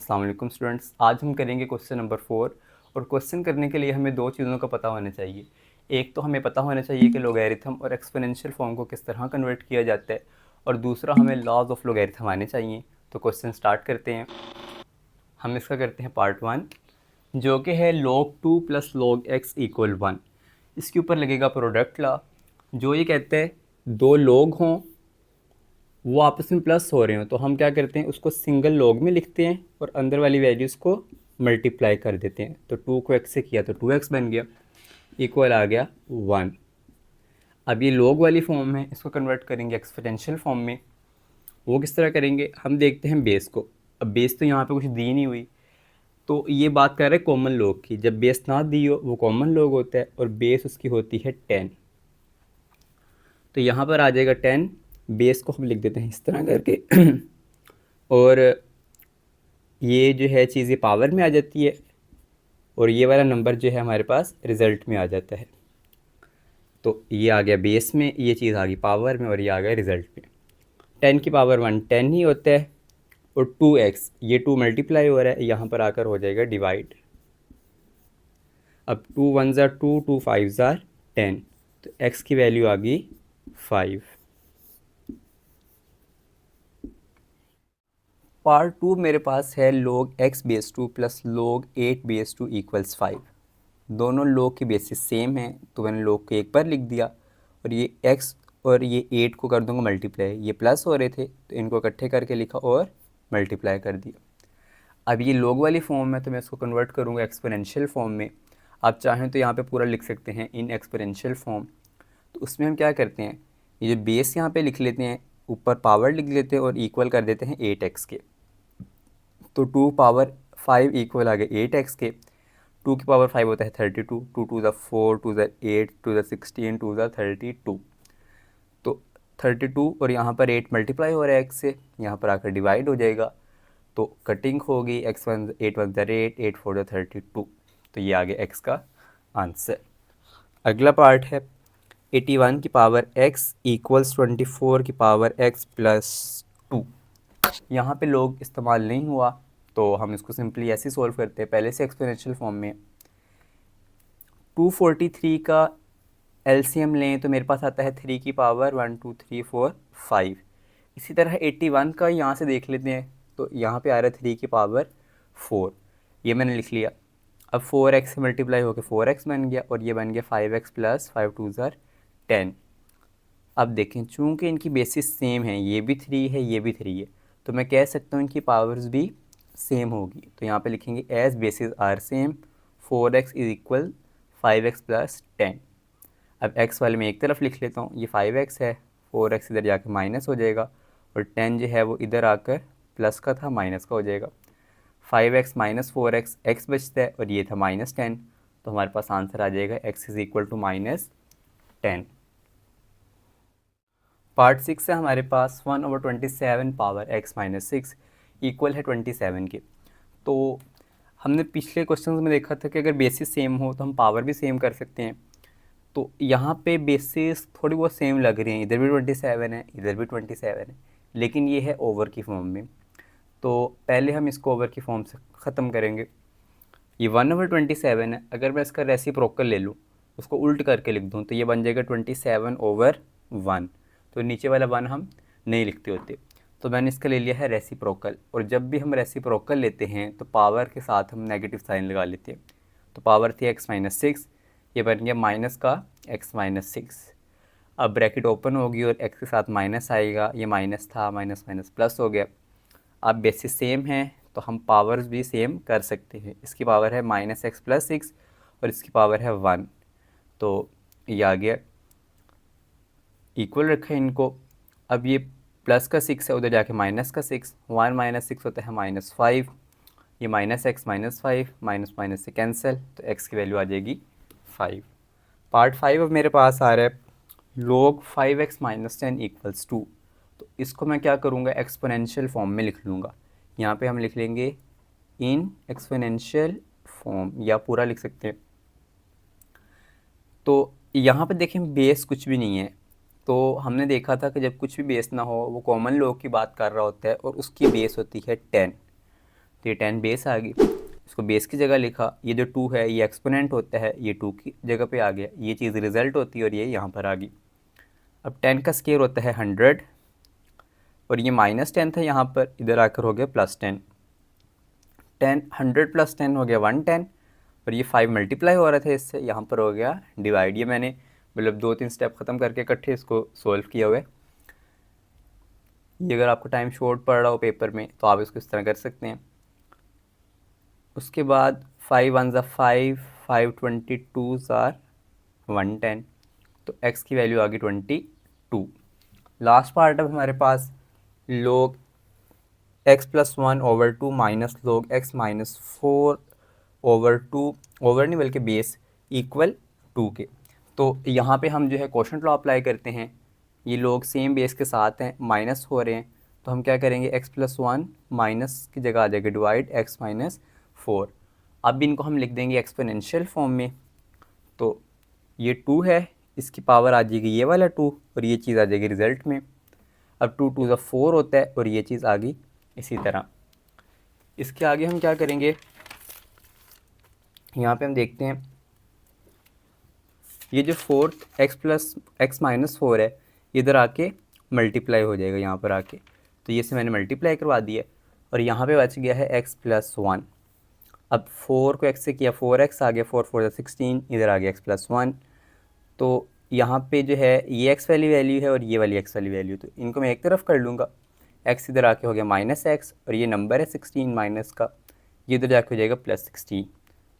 अस्सलाम वालेकुम स्टूडेंट्स, आज हम करेंगे क्वेश्चन नंबर 4। और क्वेश्चन करने के लिए हमें दो चीज़ों का पता होना चाहिए। एक तो हमें पता होना चाहिए कि लोगैरिथम और एक्सपोनेंशियल फॉर्म को किस तरह कन्वर्ट किया जाता है, और दूसरा हमें लॉज ऑफ लोगैरिथम आने चाहिए। तो क्वेश्चन स्टार्ट करते हैं। हम इसका करते हैं पार्ट 1, जो कि है log 2 plus log x equal 1। इसके ऊपर लगेगा प्रोडक्ट लॉ, जो ये कहते हैं दो लोग हों, वो आपस में प्लस हो रहे हो, तो हम क्या करते हैं उसको सिंगल लॉग में लिखते हैं और अंदर वाली वैल्यूज़ को मल्टीप्लाई कर देते हैं। तो 2 को x से किया तो 2x बन गया, इक्वल आ गया 1। अब ये लॉग वाली फॉर्म है, इसको कन्वर्ट करेंगे एक्सपोनेंशियल फॉर्म में। वो किस तरह करेंगे, हम देखते हैं बेस को। अब बेस तो यहाँ पे कुछ दी नहीं हुई, तो ये बात कर रहे हैं कॉमन लॉग की। जब बेस ना दी हो वो कॉमन लॉग होता है, और बेस उसकी होती है 10। तो यहाँ पर आ जाएगा 10। बेस को हम लिख देते हैं इस तरह करके और ये जो है चीज़ ये पावर में आ जाती है, और ये वाला नंबर जो है हमारे पास रिज़ल्ट में आ जाता है। तो ये आ गया बेस में, ये चीज़ आ गई पावर में, और ये आ गया रिज़ल्ट में। 10 की पावर 1 10 ही होता है, और 2x ये 2 मल्टीप्लाई हो रहा है, यहाँ पर आकर हो जाएगा डिवाइड। अब 2 1 ज़ार 2, 2 5 ज़ार 10, तो x की वैल्यू आ गई 5। पार्ट 2 मेरे पास है log x base 2 plus log 8 base 2 equals 5। दोनों log की बेसिस सेम है, तो मैंने log को एक बार लिख दिया, और ये x और ये 8 को कर दूंगा मल्टीप्लाई। ये प्लस हो रहे थे तो इनको इकट्ठे करके लिखा और मल्टीप्लाई कर दिया। अब ये log वाली फॉर्म है, तो मैं इसको कन्वर्ट करूँगा एक्सपोनेंशियल फॉर्म में। आप चाहें तो यहाँ पे पूरा लिख सकते हैं इन एक्सपोनेंशियल फॉर्म। तो उसमें हम क्या करते हैं, ये जो बेस यहाँ पे लिख लेते हैं, ऊपर पावर लिख लेते हैं और इक्वल कर देते हैं 8x के। तो 2 पावर 5 इक्वल आ गया 8x के। 2 की पावर 5 होता है 32, 2 टू ज़ा 4, 2 ज़ा 8, 2 ज़ा 16, 2 ज़ा 32। तो 32 और यहाँ पर 8 मल्टीप्लाई हो रहा है x से, यहाँ पर आकर डिवाइड हो जाएगा। तो कटिंग होगी, x1 8 1 ज़ा 8, 8 4 ज़ा 32। तो ये आ गया x का आंसर। अगला पार्ट है 81 की पावर x इक्वल्स 24 की पावर x प्लस 2। यहाँ पे लोग इस्तेमाल नहीं हुआ, तो हम इसको सिंपली ऐसे सॉल्व करते हैं पहले से एक्सपोनेंशियल फॉर्म में। 243 का एलसीएम लें तो मेरे पास आता है 3 की पावर 1 2 3 4 5। इसी तरह 81 का यहाँ से देख लेते हैं, तो यहाँ पे आ रहा है 3 की पावर 4। ये मैंने लिख लिया। अब 4x से मल्टीप्लाई होकर 4x बन गया, और ये बन गया 5x प्लस 5 2 ज़ार 10। अब देखें, चूँकि इनकी बेसिस सेम है, ये भी 3 है ये भी 3 है, तो मैं कह सकता हूँ इनकी पावर्स भी सेम होगी। तो यहाँ पे लिखेंगे as basis are same 4x is equal 5x plus 10। अब x वाले में एक तरफ लिख लेता हूँ, ये 5x है, 4x इधर जाकर माइनस हो जाएगा, और 10 जो है वो इधर आकर प्लस का था माइनस का हो जाएगा। 5x माइनस 4x x बचता है, और ये था -10, तो हमारे पास आंसर आ जाएगा x is equal to -10। Part 6 है हमारे पास 1/27 पावर x माइनस 6 इक्वल है 27 के। तो हमने पिछले क्वेश्चन में देखा था कि अगर बेसिस सेम हो तो हम पावर भी सेम कर सकते हैं। तो यहाँ पे बेसिस थोड़ी बहुत सेम लग रही हैं, इधर भी 27 है इधर भी 27 है, लेकिन ये है ओवर की फॉर्म में। तो पहले हम इसको ओवर की फॉर्म से ख़त्म करेंगे। ये 1/27 है, अगर मैं इसका रेसिप्रोकल ले लूँ, उसको उल्ट करके लिख दूँ, तो ये बन जाएगा 27/1। तो नीचे वाला 1 हम नहीं लिखते होते, तो मैंने इसका ले लिया है रेसिप्रोकल। और जब भी हम रेसिप्रोकल लेते हैं तो पावर के साथ हम नेगेटिव साइन लगा लेते हैं। तो पावर थी x माइनस 6, ये बन गया माइनस का x माइनस 6। अब ब्रैकेट ओपन होगी और x के साथ माइनस आएगा, ये माइनस था माइनस माइनस प्लस हो गया। अब बेसिस सेम है तो हम पावर्स भी सेम कर सकते हैं। इसकी पावर है -x प्लस 6 और इसकी पावर है 1, तो ये आ गया, इक्वल रखा है इनको। अब ये प्लस का 6 है, उधर जाके माइनस का 6, 1 माइनस 6 होता है -5, ये -x -5 माइनस माइनस से कैंसिल, तो x की वैल्यू आ जाएगी 5। पार्ट 5 अब मेरे पास आ रहा है log 5x माइनस 10 इक्वल्स 2। तो इसको मैं क्या करूँगा, एक्सपोनेंशियल फॉर्म में लिख लूँगा। यहाँ पे हम लिख लेंगे इन एक्सपोनेंशियल फॉर्म, या पूरा लिख सकते हैं। तो यहाँ पे देखें बेस कुछ भी नहीं है, तो हमने देखा था कि जब कुछ भी बेस ना हो वो कॉमन लॉग की बात कर रहा होता है, और उसकी बेस होती है 10। तो ये 10 बेस आ गई, इसको बेस की जगह लिखा, ये जो 2 है ये एक्सपोनेंट होता है, ये 2 की जगह पे आ गया, ये चीज़ रिजल्ट होती है और ये यहाँ पर आ गई। अब 10 का स्क्वायर होता है 100 और ये -10 था यहाँ पर, इधर आकर हो गया +10। 100 + 10 हो गया 110 और ये 5 मल्टीप्लाई हो रहा था इससे, यहाँ पर हो गया डिवाइड। ये मैंने मतलब 2-3 स्टेप ख़त्म करके इकट्ठे इसको सोल्व किया हुआ है। ये अगर आपको टाइम शॉर्ट पड़ रहा हो पेपर में तो आप इसको इस तरह कर सकते हैं। उसके बाद 5 1 ज़ा 5, 5 22 आर 110, तो x की वैल्यू आ गई 22। लास्ट पार्ट अब हमारे पास log x+1/2 minus log x-4/2, over नहीं बल्कि बेस इक्वल 2 के। तो यहाँ पे हम जो है क्वोशंट लॉ अप्लाई करते हैं, ये लोग सेम बेस के साथ हैं, माइनस हो रहे हैं, तो हम क्या करेंगे x+1 माइनस की जगह आ जाएगा डिवाइड x-4। अब इनको हम लिख देंगे एक्सपोनेंशियल फॉर्म में, तो ये 2 है, इसकी पावर आ जाएगी ये वाला 2 और ये चीज़ आ जाएगी रिज़ल्ट में। अब 2 2 ज़ा 4 होता है और ये चीज़ आ गई इसी तरह। इसके आगे हम क्या करेंगे, यहाँ पे हम देखते हैं ये जो 4 x+x-4 है इधर आके मल्टीप्लाई हो जाएगा यहाँ पर आके, तो ये से मैंने मल्टीप्लाई करवा दिया और यहाँ पे बच गया है x+1। अब 4 को x से किया 4x आ गया, 4 4 16, इधर आ गया x+1। तो यहाँ पे जो है ये x वाली वैल्यू है और ये वाली x वाली वैल्यू, तो इनको मैं एक तरफ कर लूँगा, x इधर आके हो गया -x और ये नंबर है 16 माइनस का, ये इधर जाके हो जाएगा +16।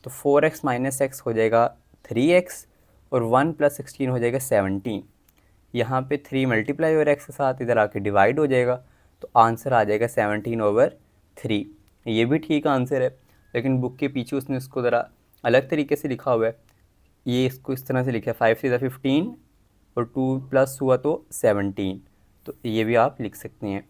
तो 4x - x हो जाएगा 3x और 1 + 16 हो जाएगा 17। यहाँ पे 3 मल्टीप्लाई और x के साथ इधर आके डिवाइड हो जाएगा, तो आंसर आ जाएगा 17/3। ये भी ठीक आंसर है, लेकिन बुक के पीछे उसने इसको ज़रा अलग तरीके से लिखा हुआ है। ये इसको इस तरह से लिखा है 5 3 15 और 2 प्लस हुआ तो 17, तो ये भी आप लिख सकते हैं।